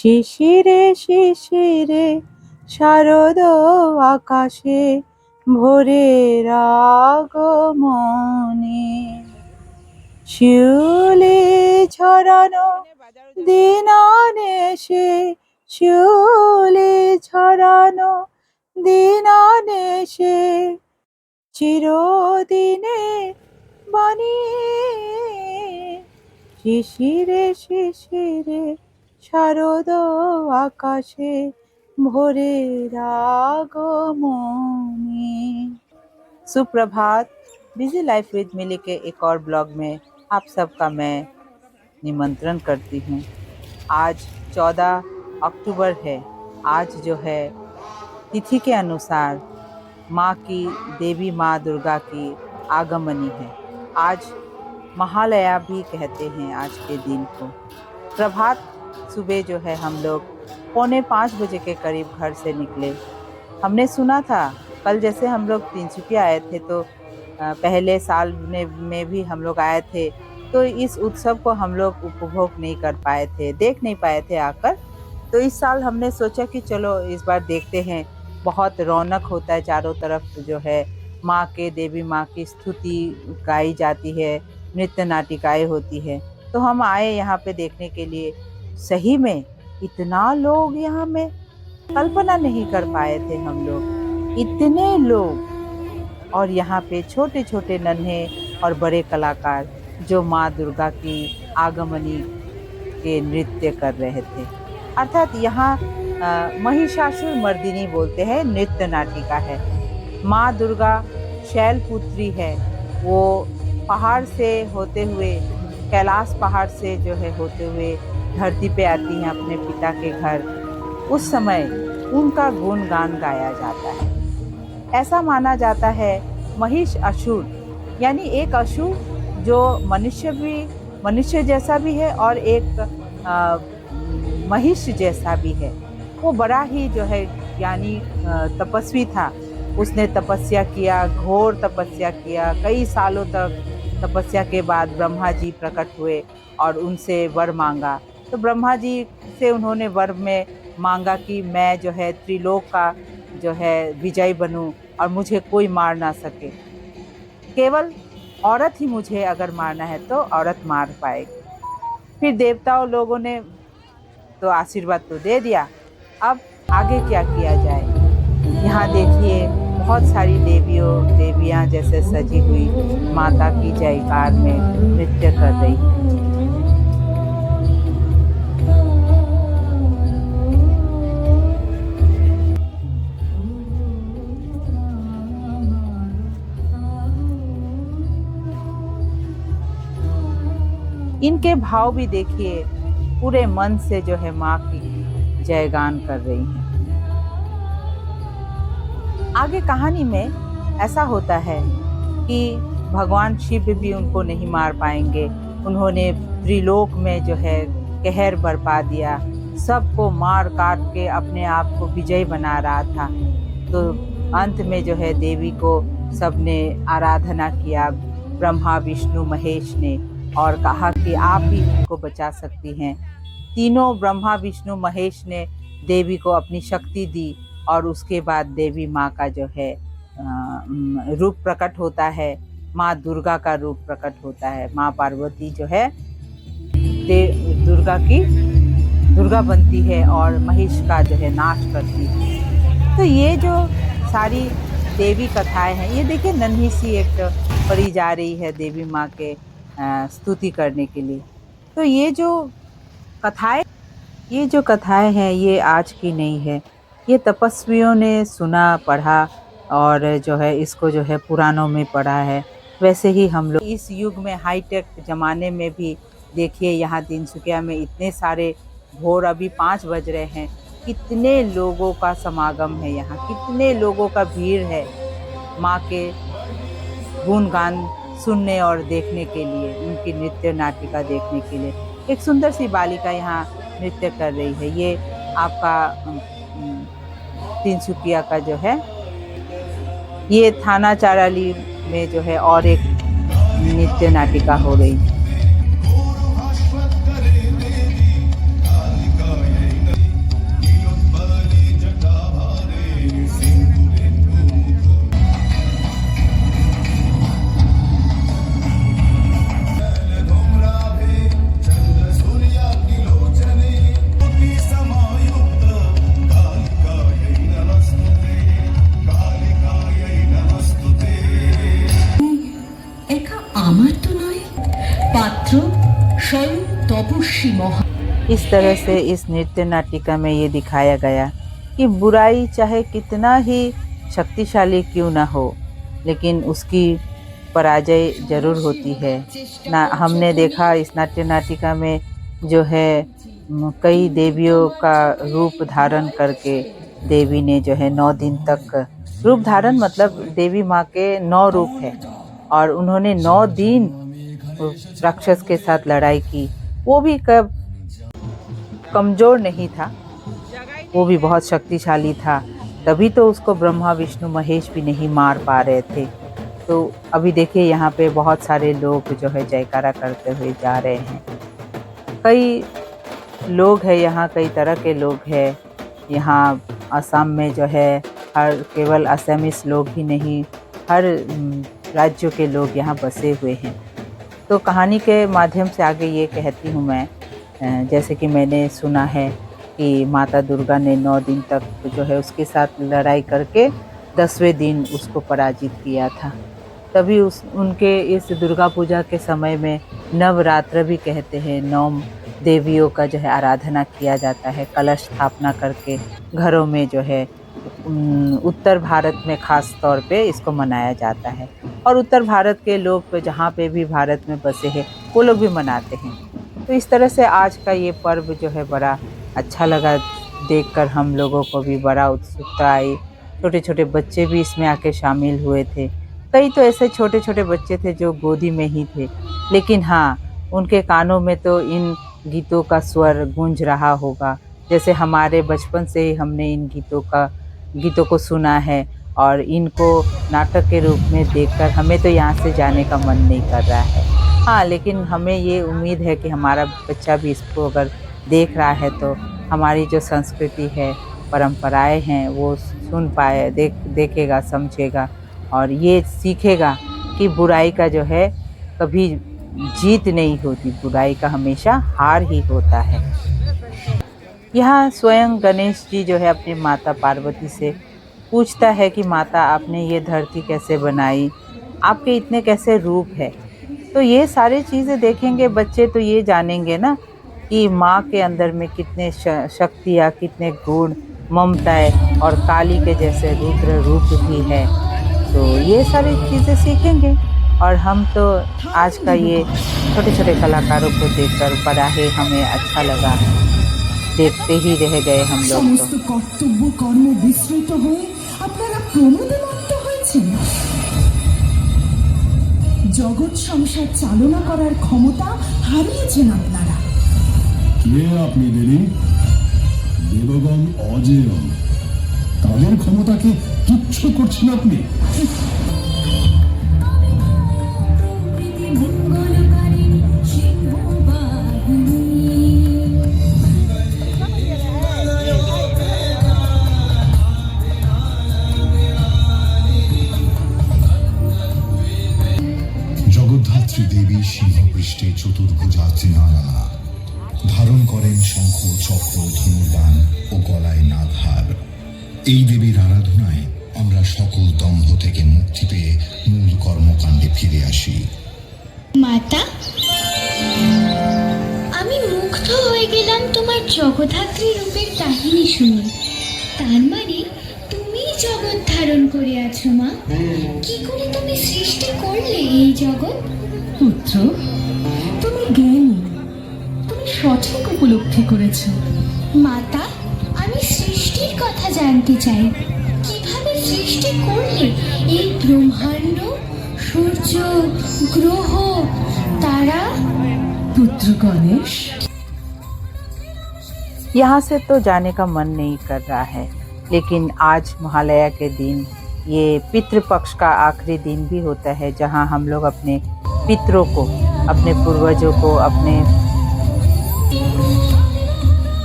শিশিরে শিশিরে শারদ আকাশে ভোরের আগমনে শিউলি ছড়ানো দিনানেশে শিউলি ছড়ানো দিনানেশে চিরদিনে বাণী শিশিরে শিশিরে শারদ आकाशे भोरेर আগমনে। सुप्रभात। बिजी लाइफ विद मिली के एक और ब्लॉग में आप सबका मैं निमंत्रण करती हूँ। आज 14 अक्टूबर है। आज जो है तिथि के अनुसार माँ की देवी माँ दुर्गा की आगमनी है। आज महालया भी कहते हैं आज के दिन को। प्रभात सुबह जो है हम लोग 4:45 बजे के करीब घर से निकले। हमने सुना था कल जैसे हम लोग तिनसुकिया आए थे तो पहले साल में भी हम लोग आए थे तो इस उत्सव को हम लोग उपभोग नहीं कर पाए थे, देख नहीं पाए थे आकर। तो इस साल हमने सोचा कि चलो इस बार देखते हैं। बहुत रौनक होता है चारों तरफ, जो है माँ के देवी माँ की स्तुति गाई जाती है, नृत्य नाटिकाएँ होती है। तो हम आए यहाँ पे देखने के लिए। सही में इतना लोग यहाँ में कल्पना नहीं कर पाए थे हम लोग, इतने लोग। और यहाँ पे छोटे छोटे नन्हे और बड़े कलाकार जो माँ दुर्गा की आगमनी के नृत्य कर रहे थे। अर्थात यहाँ महिषासुर मर्दिनी बोलते हैं, नृत्य नाटिका है। माँ दुर्गा शैलपुत्री है। वो पहाड़ से होते हुए, कैलाश पहाड़ से जो है होते हुए धरती पे आती हैं अपने पिता के घर। उस समय उनका गुणगान गाया जाता है। ऐसा माना जाता है महिष असुर, यानी एक असुर जो मनुष्य जैसा भी है और एक महिष जैसा भी है। वो बड़ा ही जो है यानी तपस्वी था। उसने तपस्या किया, घोर तपस्या किया। कई सालों तक तपस्या के बाद ब्रह्मा जी प्रकट हुए और उनसे वर मांगा। तो ब्रह्मा जी से उन्होंने वर में मांगा कि मैं जो है त्रिलोक का जो है विजय बनूं और मुझे कोई मार ना सके। केवल औरत ही मुझे अगर मारना है तो औरत मार पाएगी। फिर देवताओं लोगों ने तो आशीर्वाद तो दे दिया। अब आगे क्या किया जाए। यहाँ देखिए बहुत सारी देवियाँ जैसे सजी हुई माता की जयकार में नृत्य कर रही हैं। इनके भाव भी देखिए, पूरे मन से जो है माँ की जयगान कर रही हैं। आगे कहानी में ऐसा होता है कि भगवान शिव भी उनको नहीं मार पाएंगे। उन्होंने त्रिलोक में जो है कहर बरपा दिया, सबको मार काट के अपने आप को विजय बना रहा था। तो अंत में जो है देवी को सबने आराधना किया, ब्रह्मा विष्णु महेश ने, और कहा कि आप ही इनको बचा सकती हैं। तीनों ब्रह्मा विष्णु महेश ने देवी को अपनी शक्ति दी और उसके बाद देवी माँ का जो है रूप प्रकट होता है। माँ दुर्गा का रूप प्रकट होता है। माँ पार्वती जो है दुर्गा बनती है और महिष का जो है नाश करती है। तो ये जो सारी देवी कथाएं हैं, ये देखिए नन्ही सी एक परी जा रही है देवी माँ के स्तुति करने के लिए। तो ये जो कथाएं हैं ये आज की नहीं है। ये तपस्वियों ने सुना, पढ़ा और जो है इसको जो है पुराणों में पढ़ा है। वैसे ही हम लोग इस युग में हाईटेक ज़माने में भी देखिए यहाँ तिनसुकिया में इतने सारे भोर अभी 5 बज रहे हैं, कितने लोगों का समागम है यहाँ, कितने लोगों का भीड़ है माँ के गुणगान सुनने और देखने के लिए, उनकी नृत्य नाटिका देखने के लिए। एक सुंदर सी बालिका यहाँ नृत्य कर रही है। ये आपका तिनसुकिया का जो है, ये थाना चाराली में जो है और एक नृत्य नाटिका हो रही है। इस तरह से इस नृत्य नाटिका में ये दिखाया गया कि बुराई चाहे कितना ही शक्तिशाली क्यों ना हो, लेकिन उसकी पराजय जरूर होती है ना। हमने देखा इस नाट्य नाटिका में जो है कई देवियों का रूप धारण करके देवी ने जो है 9 दिन तक, रूप धारण मतलब देवी माँ के 9 रूप है, और उन्होंने 9 दिन राक्षस के साथ लड़ाई की। वो भी कब कमजोर नहीं था, वो भी बहुत शक्तिशाली था, तभी तो उसको ब्रह्मा विष्णु महेश भी नहीं मार पा रहे थे। तो अभी देखिए यहाँ पे बहुत सारे लोग जो है जयकारा करते हुए जा रहे हैं। कई लोग हैं यहाँ, कई तरह के लोग हैं यहाँ। असम में जो है हर केवल असमीस लोग ही नहीं, हर राज्यों के लोग यहाँ बसे हुए हैं। तो कहानी के माध्यम से आगे ये कहती हूँ मैं, जैसे कि मैंने सुना है कि माता दुर्गा ने 9 दिन तक जो है उसके साथ लड़ाई करके 10वें दिन उसको पराजित किया था। तभी उनके इस दुर्गा पूजा के समय में नवरात्र भी कहते हैं। 9 देवियों का जो है आराधना किया जाता है, कलश स्थापना करके घरों में जो है उत्तर भारत में ख़ास तौर पे इसको मनाया जाता है। और उत्तर भारत के लोग जहाँ पे भी भारत में बसे हैं वो लोग भी मनाते हैं। तो इस तरह से आज का ये पर्व जो है बड़ा अच्छा लगा देखकर, हम लोगों को भी बड़ा उत्सुकता आई। छोटे छोटे बच्चे भी इसमें आके शामिल हुए थे। कई तो ऐसे छोटे छोटे बच्चे थे जो गोदी में ही थे, लेकिन हाँ, उनके कानों में तो इन गीतों का स्वर गूंज रहा होगा, जैसे हमारे बचपन से ही हमने इन गीतों को सुना है। और इनको नाटक के रूप में देखकर हमें तो यहाँ से जाने का मन नहीं कर रहा है। हाँ, लेकिन हमें ये उम्मीद है कि हमारा बच्चा भी इसको अगर देख रहा है तो हमारी जो संस्कृति है, परंपराएं हैं, वो सुन पाए, देखेगा, समझेगा और ये सीखेगा कि बुराई का जो है कभी जीत नहीं होती, बुराई का हमेशा हार ही होता है। यहाँ स्वयं गणेश जी जो है अपनी माता पार्वती से पूछता है कि माता, आपने ये धरती कैसे बनाई, आपके इतने कैसे रूप है। तो ये सारी चीज़ें देखेंगे बच्चे तो ये जानेंगे ना कि माँ के अंदर में कितने शक्तियाँ, कितने गुण, ममताएं और काली के जैसे रुद्र रूप भी है। तो ये सारी चीज़ें सीखेंगे। और हम तो आज का ये छोटे छोटे कलाकारों को देखकर बड़ा ही हमें अच्छा लगा, देखते ही रह गए हम लोग। समस्त कर्तव्य कर्म विस्मृत हुए আপনারা প্রমোদে মত্ত হয়েছেন। জগৎ সংসার চালনা করার ক্ষমতা হারিয়েছেন আপনারা। কে আপনি দেবী? দেবগণ অজেয়, তাদের ক্ষমতাকে তুচ্ছ করছেন আপনি। জগদ্ধাত্রী দেবী সিংহপৃষ্ঠে চতুর্ভুজা ত্রিনয়না, ধারণ করেন শঙ্খ, চক্র, ধনুর্বাণ ও গলায় নাগহার। এই দেবীর আরাধনায় আমরা সকল দম্ভ থেকে মুক্তি পেয়ে মূল কর্মকাণ্ডে ফিরে আসি। মাতা, আমি মুগ্ধ হয়ে গেলাম তোমার জগদ্ধাত্রী রূপের কাহিনী শুনে। তার মানে তুমি জগৎ ধারণ করে আছো মা। কি করে তুমি সৃষ্টি করলে এই জগৎ? পুত্র, তুমি জ্ঞানী, তুমি সঠিক উপলব্ধি করেছো। মাতা, আমি সৃষ্টির কথা জানতে চাই। কিভাবে সৃষ্টি করলে এই ব্রহ্মাণ্ড, সূর্য, গ্রহ, तारा? पुत्र गणेश, यहाँ से तो जाने का मन नहीं कर रहा है, लेकिन आज महालया के दिन, ये पितृपक्ष का आखिरी दिन भी होता है, जहाँ हम लोग अपने पितरों को, अपने पूर्वजों को, अपने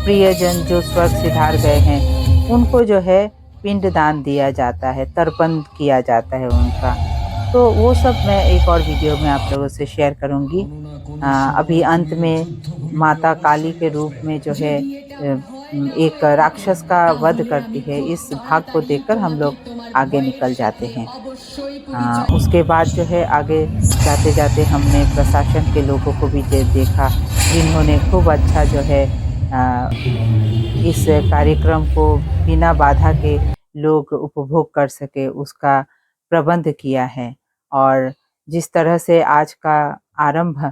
प्रियजन जो स्वर्ग सिधार गए हैं, उनको जो है पिंडदान दिया जाता है, तर्पण किया जाता है उनका। तो वो सब मैं एक और वीडियो में आप लोगों से शेयर करूंगी। अभी अंत में माता काली के रूप में जो है एक राक्षस का वध करती है, इस भाग को देखकर हम लोग आगे निकल जाते हैं। उसके बाद जो है आगे जाते जाते हमने प्रशासन के लोगों को भी देखा, जिन्होंने खूब अच्छा जो है इस कार्यक्रम को बिना बाधा के लोग उपभोग कर सके उसका प्रबंध किया है। और जिस तरह से आज का आरंभ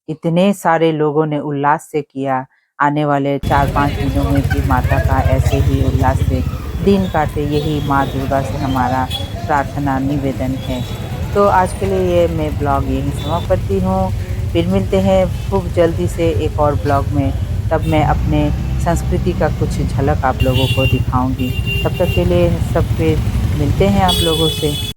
इतने सारे लोगों ने उल्लास से किया, आने वाले 4-5 दिनों में भी माता का ऐसे ही उल्लास से दिन काटे, यही माँ दुर्गा से हमारा प्रार्थना निवेदन है। तो आज के लिए ये मैं ब्लॉग यहीं समाप्त करती हूँ। फिर मिलते हैं खूब जल्दी से एक और ब्लॉग में, तब मैं अपने संस्कृति का कुछ झलक आप लोगों को दिखाऊंगी। तब तक के लिए सब फिर मिलते हैं आप लोगों से।